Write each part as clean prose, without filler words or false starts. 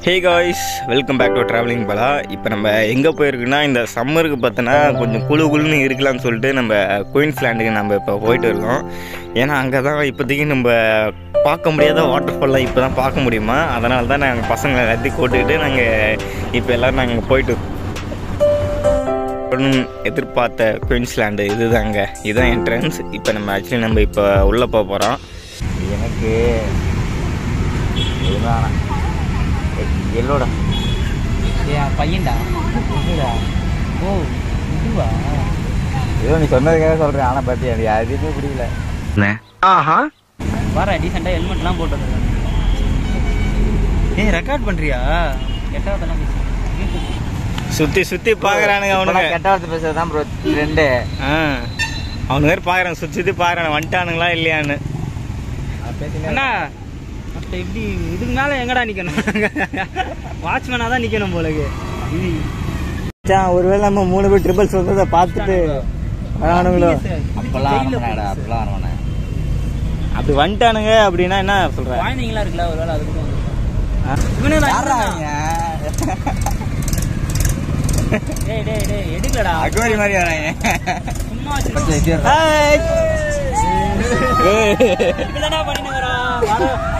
Hey guys, welcome back to Traveling Bala. இப்போ நம்ம எங்கே போயிருக்குன்னா இந்த சம்மருக்கு பார்த்தோன்னா கொஞ்சம் குளுன்னு இருக்கலாம்னு சொல்லிட்டு நம்ம குயின்ஸ்லாண்டுக்கு நம்ம இப்போ போயிட்டு இருக்கோம். ஏன்னா அங்கே தான் இப்போதைக்கு நம்ம பார்க்க முடியாத வாட்டர் ஃபால்லாம் இப்போ தான் பார்க்க முடியுமா, அதனால தான் நாங்கள் பசங்களை எல்லாத்தையும் கூட்டுக்கிட்டு நாங்கள் இப்போ எல்லோரும் நாங்கள் போயிட்டு எதிர்பார்த்த குயின்ஸ்லாண்டு இதுதாங்க, இதுதான் என்ட்ரன்ஸ். இப்போ நம்ம ஆக்சுவலி நம்ம இப்போ உள்ளே போக போகிறோம். எனக்கு இதுதான் எல்லோடா பையன்டா ஓ இதுவா ஏதோ நீ சொன்னதுக்காக சொல்கிறேன், ஆனால் பார்த்தியா எனக்கு எதுவுமே புரியல. ஆஹா வர டீசெண்டாக ஹெல்மெட்லாம் போட்டு வந்துருக்காங்க. ஏய் ரெக்கார்ட் பண்ணுறியா? கெட்டவத்தெல்லாம் சுற்றி சுற்றி பார்க்குறானுங்க அவனுங்க. கெட்டவத்தை பேசுறது தான் ப்ரோ ரெண்டு. அவனு வேறு பார்க்குறாங்க, சுற்றி சுற்றி பார்க்குறானு வந்துட்டானுங்களா இல்லையான்னு. அண்ணா அப்போ இப்படி இதுக்கு மேலே எங்கடா நிற்கணும்? வாட்ச்மேனாக தான் நிற்கணும் போலக்கு. ஒருவேளை நம்ம 3 பேர் ட்ரிபிள்ஸ் வந்ததை பார்த்துட்டு வரானுங்களோ. அப்படி வந்துட்டானுங்க அப்படின்னா என்ன சொல்கிறேன், குழந்தைங்களா இருக்குல்ல ஒரு வேளை அதுக்கு எடுக்கலடா அக்வாரி மாதிரி வராங்க சும்மா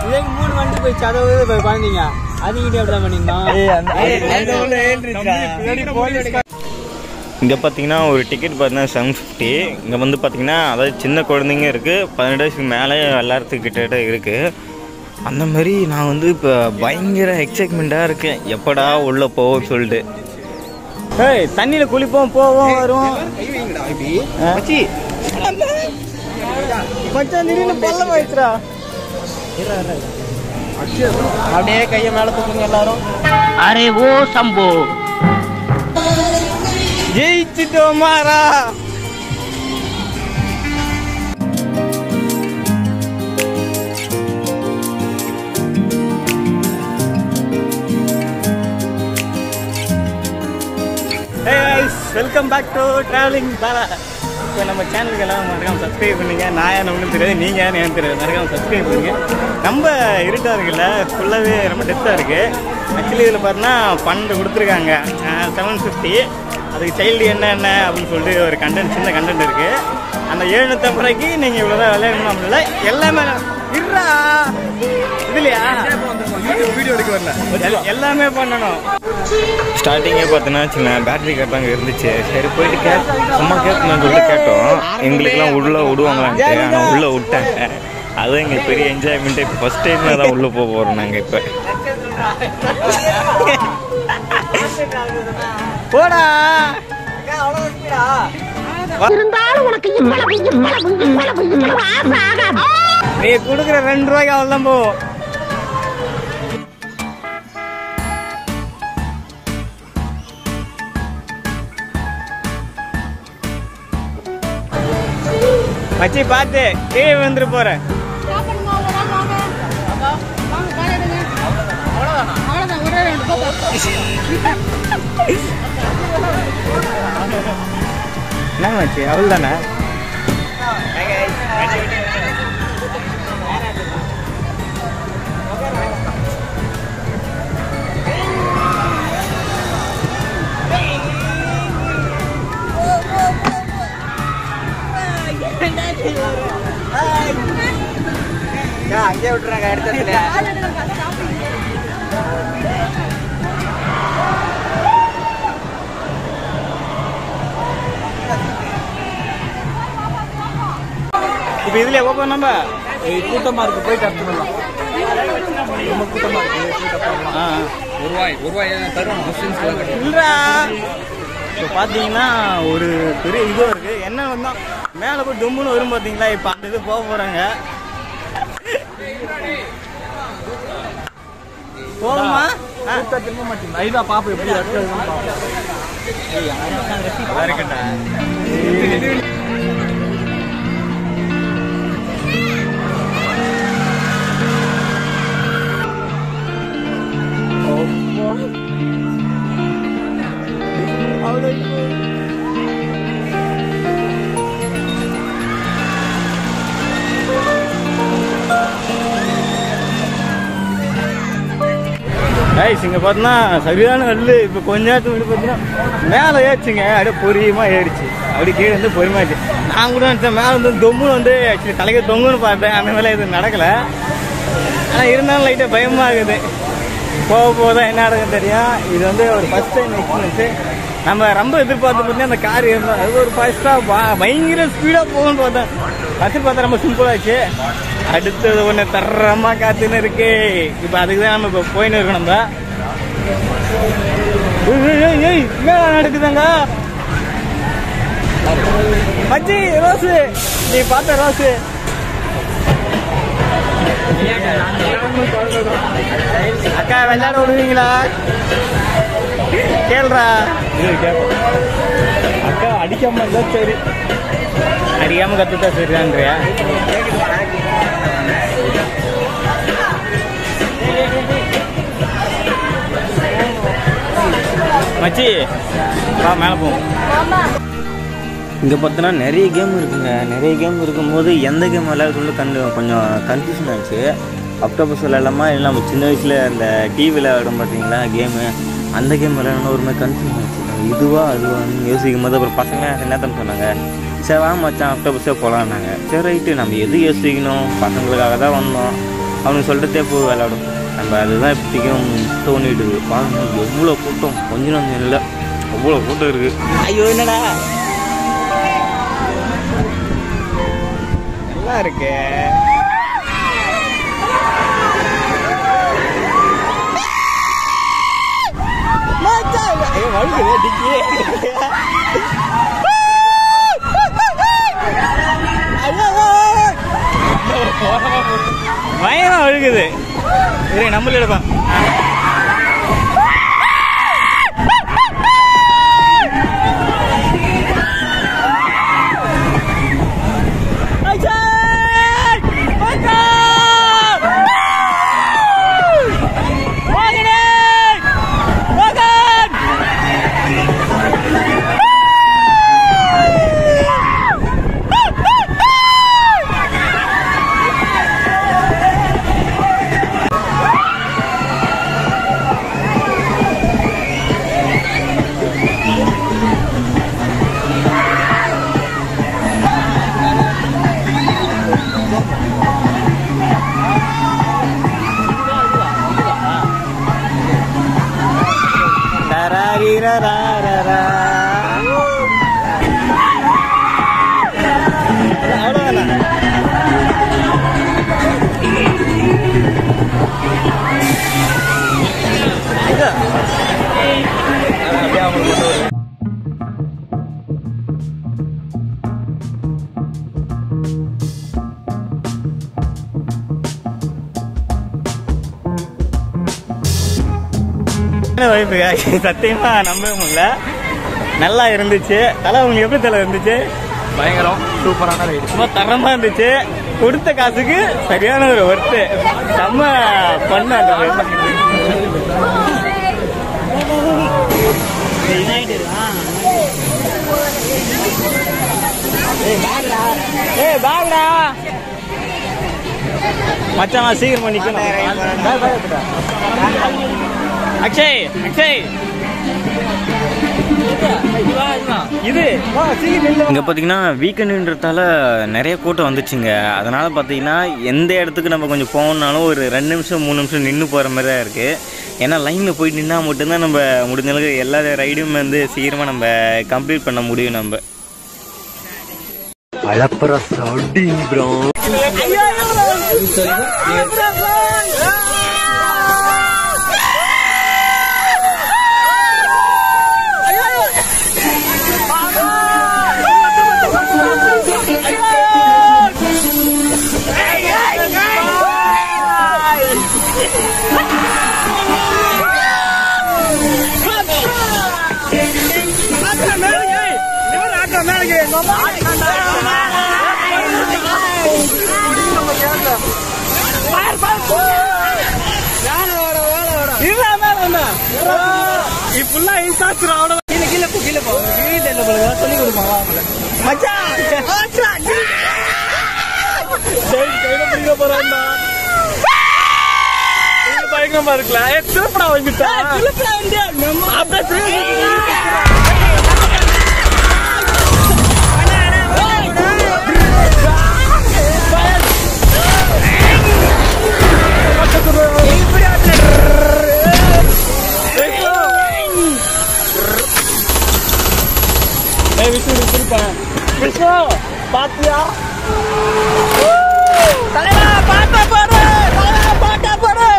இதே 3 வண்டி போயிடுச்சு. அதை குழந்தைங்க அதுக்கிட்டே அப்படிதான் பண்ணிருந்தான். இங்கே பார்த்தீங்கன்னா ஒரு டிக்கெட் பார்த்தீங்கன்னா 750. இங்கே வந்து பார்த்தீங்கன்னா அதாவது சின்ன குழந்தைங்க இருக்குது, 18 வயசுக்கு மேலே எல்லாத்துக்கு கிட்ட இருக்குது. அந்த மாதிரி நான் வந்து இப்போ பயங்கர எக்ஸைட்மெண்ட்டாக இருக்கேன், எப்படா உள்ளே போவோம் சொல்லிட்டு. ஏய் தண்ணியில் குளிப்போம் போவோம் வருவோம். மச்சான் திடீர்னு பள்ளம் ஆயிடுச்சுடா. அப்படியே கையை மேலே தூக்குங்க எல்லாரும். அரே ஓ சம்போ ஜெயிச்சிட்டோமாரா. Welcome back to traveling Bala. இப்போ நம்ம சேனலுக்கு எல்லாம் மறக்காமல் சப்ஸ்கிரைப் பண்ணுங்க. நான் யாரும் உங்களுக்கு தெரியாது, நீங்கள் யாரும் எனக்கு தெரியாது, மறக்காமல் சப்ஸ்கிரைப் பண்ணுங்க. ரொம்ப இருட்டாக இருக்குல்ல, ஃபுல்லாகவே ரொம்ப டெப்த்தாக இருக்குது. ஆக்சுவலி இதில் பார்த்தீங்கன்னா 12 கொடுத்துருக்காங்க, 750. அதுக்கு சைல்டு என்ன அப்படின்னு சொல்லிட்டு ஒரு கண்டென்ட், சின்ன கண்டென்ட் இருக்குது. அந்த 750 ரூபாய்க்கு நீங்கள் இவ்வளோதான் விளையாடணும் அப்படின்னா எல்லாமே இருறா இதுலையா வீடியோ எடுக்க வரல, எல்லாமே பண்ணணும். ஸ்டார்டிங்கே பார்த்தோன்னா சின்ன பேட்டரி கட்டாங்க இருந்துச்சு. சரி போயிட்டு சும்மா கேட்கணும்னு சொல்லிட்டு கேட்டோம். எங்களுக்கெல்லாம் உள்ளே விடுவாங்களான்ட்டு, ஆனால் உள்ளே விட்டாங்க. அதுவும் எங்களுக்கு பெரிய என்ஜாய்மெண்ட்டு. இப்போ ஃபஸ்ட் டைம் தான் உள்ளே போக போகிறோம் நாங்கள். இப்போ போடா நீ கொடுக்குற 2 ரூபாய்க்கு அவ்வளோதான் போவோம். மச்சி பார்த்து கீழே வந்துட்டு போறேன். என்ன மச்சி அவள் தானே? அங்கே விட்டுறாங்க இடத்துல. இப்போ இதுல எப்போ நம்ம கூட்டமா இருக்கு போயிட்டு அடுத்துலாம் ரொம்ப கூட்டமா இருக்கு. இல்லைடா இப்போ பார்த்தீங்கன்னா ஒரு பெரிய இதுவும் இருக்கு. என்ன வந்தா மேலே போய் டொம்முன்னு வரும் பார்த்தீங்களா. இப்போ அந்த இது போக போறாங்க. போகுமா திரும்ப மாட்டீங்களா? இதான் பாப்பா எப்படி இருக்கட்டா. கைஸ் இங்கே பார்த்தோன்னா சரியான நெல். இப்போ கொஞ்ச நேரத்துக்கு முன்னாடி பார்த்தீங்கன்னா மேலே ஏறிச்சுங்க, அப்படியே பொறியமாக ஏறிச்சு. அப்படி கீழே வந்து பொறுமையாச்சு. நான் கூட நினச்சேன் மேலே வந்து தொம்முன்னு வந்து ஆக்சுவலி தலைக்கு தொங்குன்னு பார்த்தேன். அந்த மேலே எதுவும் நடக்கலை. ஆனால் இருந்தாலும் லைட்டாக பயமாக இருக்குது. போக போக தான் என்ன நடக்குன்னு தெரியும். இது வந்து ஒரு ஃபஸ்ட் டைம் எக்ஸ்பீரியன்ஸு. நம்ம ரொம்ப எதிர்பார்த்து பார்த்தீங்கன்னா அந்த கார் இருந்தால் அது ஒரு ஃபஸ்ட்டாக பயங்கர ஸ்பீடாக போகும்னு பார்த்தேன். ஃபஸ்ட்டு பார்த்தா ரொம்ப சிம்பிளாச்சு. அடுத்தது ஒன்று தரமாக காத்துன்னு இருக்கு. இப்போ அதுக்கு தான் நம்ம இப்போ போயின்னு இருக்கோம். நம்ம மேலே நடக்குதாங்க மச்சி. ரோஸு நீ பார்த்த ரோஸு அக்கா விளையாட விடுவீங்களா? கேள்றா. அக்கா அடிக்காம இருந்தா சரி, அடிக்காம கத்துட்டா சரிதான்றியா? மச்சி வா மேலே போவோம். இங்கே பார்த்தோன்னா நிறைய கேம் இருக்குங்க. நிறைய கேம் இருக்கும்போது எந்த கேம் விளையாடுறது கொஞ்சம் கன்ஃபியூஷன் ஆச்சு. அக்டோபஸ் விளையாடலாமா இல்லை நம்ம சின்ன வயசில் அந்த டிவியில் விளையாடும் பார்த்தீங்களா கேமு, அந்த கேம் விளையாடணும் ஒரு மாதிரி கன்ஃபியூஷன் ஆச்சு. இதுவா அதுவான்னு யோசிக்கும் போது அப்புறம் பசங்க என்னத்தன்னு சொன்னாங்க, சரி வா மச்சான் அக்டோபஸே போகலான்னாங்க. சரி ரைட்டு, நம்ம எது யோசிக்கணும், பசங்களுக்காக தான் வந்தோம், அவனுக்கு சொல்லிட்டே போய் விளையாடும். நம்ம அதுதான் இப்போதைக்கும் தோணிடுது. பாருங்க எவ்வளோ கூட்டம், கொஞ்சம் கொஞ்சம் இல்லை, அவ்வளோ கூட்டம் இருக்குது. ஐயோ என்னடா நல்லா இருக்கு. பயமா அழுகுது. நம்மள எடுப்பான். சத்தியமா நம்ப முடியல. நல்லா இருந்துச்சு. தலை உங்களுக்கு எப்படி தலை இருந்துச்சு? பயங்கரம் சூப்பரான ரைடு, ரொம்ப தரமா இருந்துச்சு. கொடுத்த காசுக்கு சரியான ஒரு ஒர்த்து. செம்ம பண்ண மச்சான் சீக்கிரம் பண்ணிக்கணும். அக்ஷய் அக்ஷய் இது இங்கே பார்த்தீங்கன்னா வீக்கெண்டுன்றதால நிறைய கூட்டம் வந்துச்சுங்க. அதனால் பார்த்தீங்கன்னா எந்த இடத்துக்கு நம்ம கொஞ்சம் போகணுன்னாலும் ஒரு 2 நிமிஷம் 3 நிமிஷம் நின்று போகிற மாதிரி தான் இருக்குது. ஏன்னா லைனில் போயிட்டு நின்னால் மட்டும்தான் நம்ம முடிஞ்ச அளவுக்கு எல்லா ரைடும் வந்து சீக்கிரமாக நம்ம கம்ப்ளீட் பண்ண முடியும். நம்ம அழப்பற சவுண்டிங் ப்ரோ. அசிங்கமா இருக்குல்ல. திருப்படா வந்துட்டா திருப்படா வந்து அப்படியே விஷ்ணு திருப்பேன். விஷ்ணு பாத்தியா தலைவா பாட்டா பாடு பாட்டா பாடு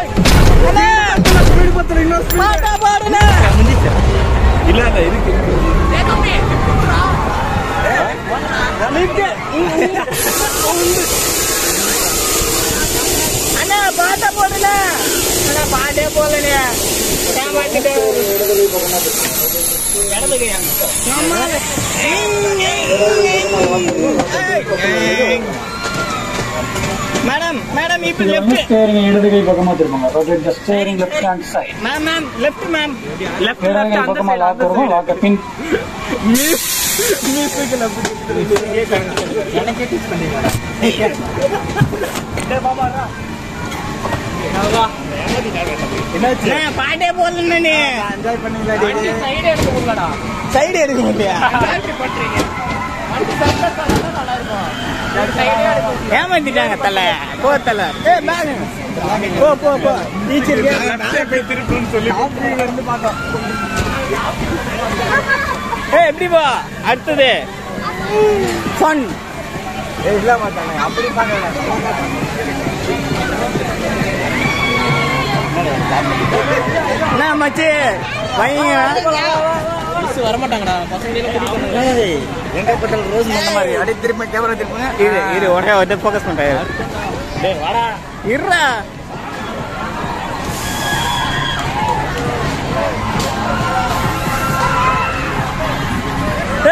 பாட்டா பாடுன இல்ல இருக்கு அண்ணா பாட்டா போடுன பாட்டே போடலையே மேடம் மேடம் இப்ப லெஃப்ட் ஸ்டீரிங் இடது கை பக்கமா திருப்புங்க. Rotate the steering left hand side. Ma'am ma'am left ma'am left அந்த பக்கமா லாக் கरो லாக் பின் மியூசிக் லெஃப்ட் எனக்கு டீச் பண்ணுங்க. டேய் பாபா ரா என்னாச்சு நான் பாட்டே போடலன்னு நீ என்ஜாய் பண்ணீங்களா? டேய் சைடு எடுக்க போறடா. சைடு எடுக்க முடியா? என்ஜாய் பண்றீங்க. வண்டி சைடுல பண்ணா நல்லா இருக்கும். சைடு எடுக்க ஏமாத்திட்டாங்க தல. போ தல. ஏய் மேம் போ போ போ டீச்சர் கே போய் திருப்புன்னு சொல்லி ஆப்ல இருந்து பாத்தோம். ஏய் எப்படி போ அடுத்து ஃபன். ஏய் இல்ல மாட்டானே அப்படி பாக்கல. என்ன மச்சி வைங்க மிஸ் வர மாட்டாங்கடா பசங்க எல்லாம் கூட்டி போங்க. ஏய் எங்க பட்டல் ரோஸ் மண்ண மாதிரி அப்படியே திருப்பி கேமரா திருப்புங்க. இரு ஒரே ஃபோக்கஸ் பண்றாரு. டேய் வாடா இருடா.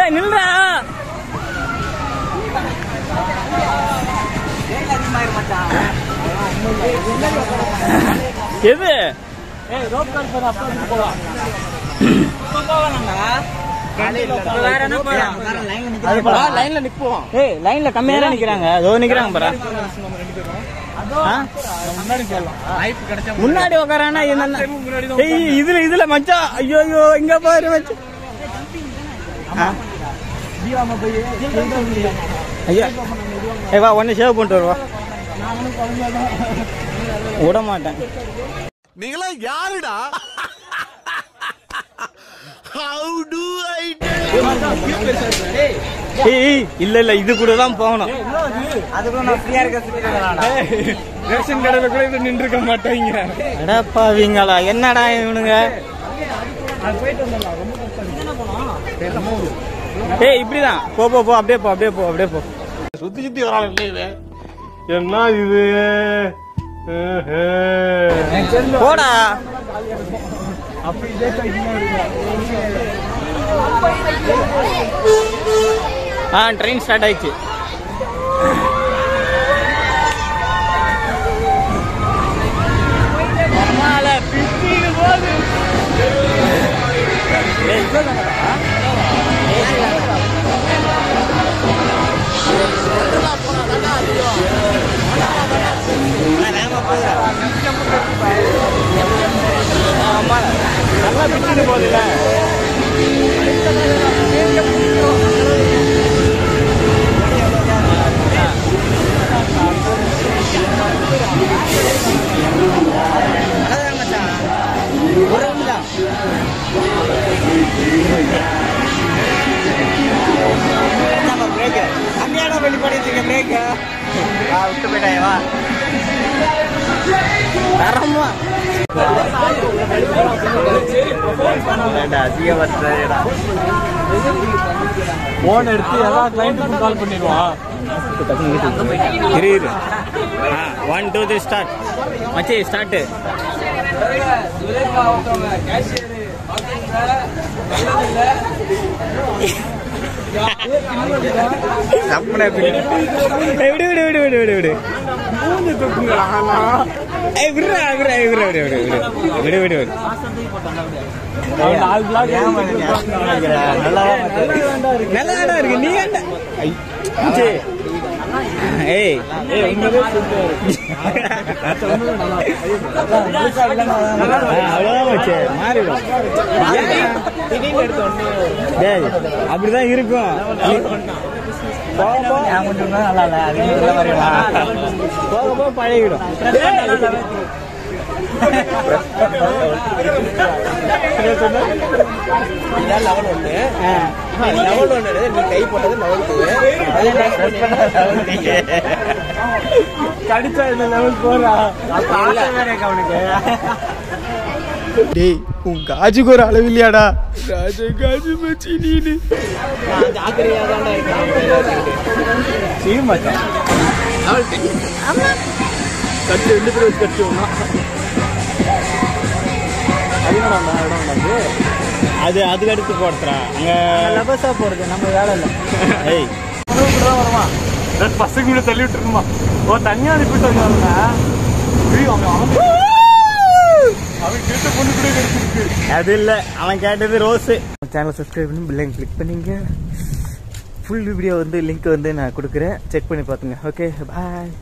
ஏய் நில்றா. எது ஏய் ரோப் கார் போற அப்பா வந்து போலாம். போவாங்கடா. வேற என்ன போறோம்? லைன்ல நிப்போம். ஏய் லைன்ல கம்மியா நிக்கறாங்க. அதோ நிக்கறாங்க பாரு. அதோ முன்னாடி போலாம். லைஃப் கிடைச்சா முன்னாடி உட்காரானா என்ன? ஏய் இதுல மச்சான் ஐயோ ஐயோ இங்க பாரு மச்சான். தீவாமா போய் ஐயா ஏய் வா ஒண்ணே சேவ் பண்ணிட்டு வா. விட மாட்டேன். நீங்களா யாருடா? இல்ல இது கூட தான் போகணும். ரேஷன் கடையில கூட இது நின்று இருக்க மாட்டாங்க. அடப்பாவீங்களா என்னடா இவனுங்க. ஏய் இப்படிதான் போ போ போ அப்படியே போ அப்படியே போ அப்படியே போ. சுத்தி சுத்தி வரான் இல்லை என்ன இது போடா. ட்ரெயின் ஸ்டார்ட் ஆயிடுச்சு. நல்லா பிடிச்சிட்டு போகுதுல்ல. கம்மியான வெளிப்படுத்திங்க பிரேக் விட்டு போயிட்டாயவா தரமா போன் எடுத்து எல்லா கிளைண்ட்டுக்கும் கால் பண்ணிடுவான். இரு 1 2 3 ஸ்டார்ட் மச்சி ஸ்டார்ட். நல்லா இருக்கு. நீ ஏய் அவ்வளோதான் வச்சு மாறிடும். டேய் அப்படிதான் இருக்கும். போக போக பழகிடும். கடிச்சா இந்த லெவல் போறா அவனுக்கு. டேய் உன் காஜுக்கு ஒரு அளவு இல்லையாடா? காஜு மச்சி நீனு கட்டு 2 பேர் வச்சு கட்டு ஒண்ணா. அது அதுக்கு அடுத்து போடுறா அங்க லபசா போறது நம்ம வேலை இல்லை. ஏய் வருமா பசங்க கூட தள்ளி விட்டுருக்குமா? ஓ தனியா அனுப்பிட்டு வந்தாங்க. அவன் கேட்ட பொண்ணு கூட கிடைச்சிருக்கு. அது இல்லை, அவன் கேட்டது ரோஸு. சேனலை சப்ஸ்கிரைப் பண்ணி பில்லைங்க கிளிக் பண்ணிங்க. ஃபுல் வீடியோ வந்து லிங்க் வந்து நான் கொடுக்குறேன், செக் பண்ணி பார்த்துங்க. Okay bye.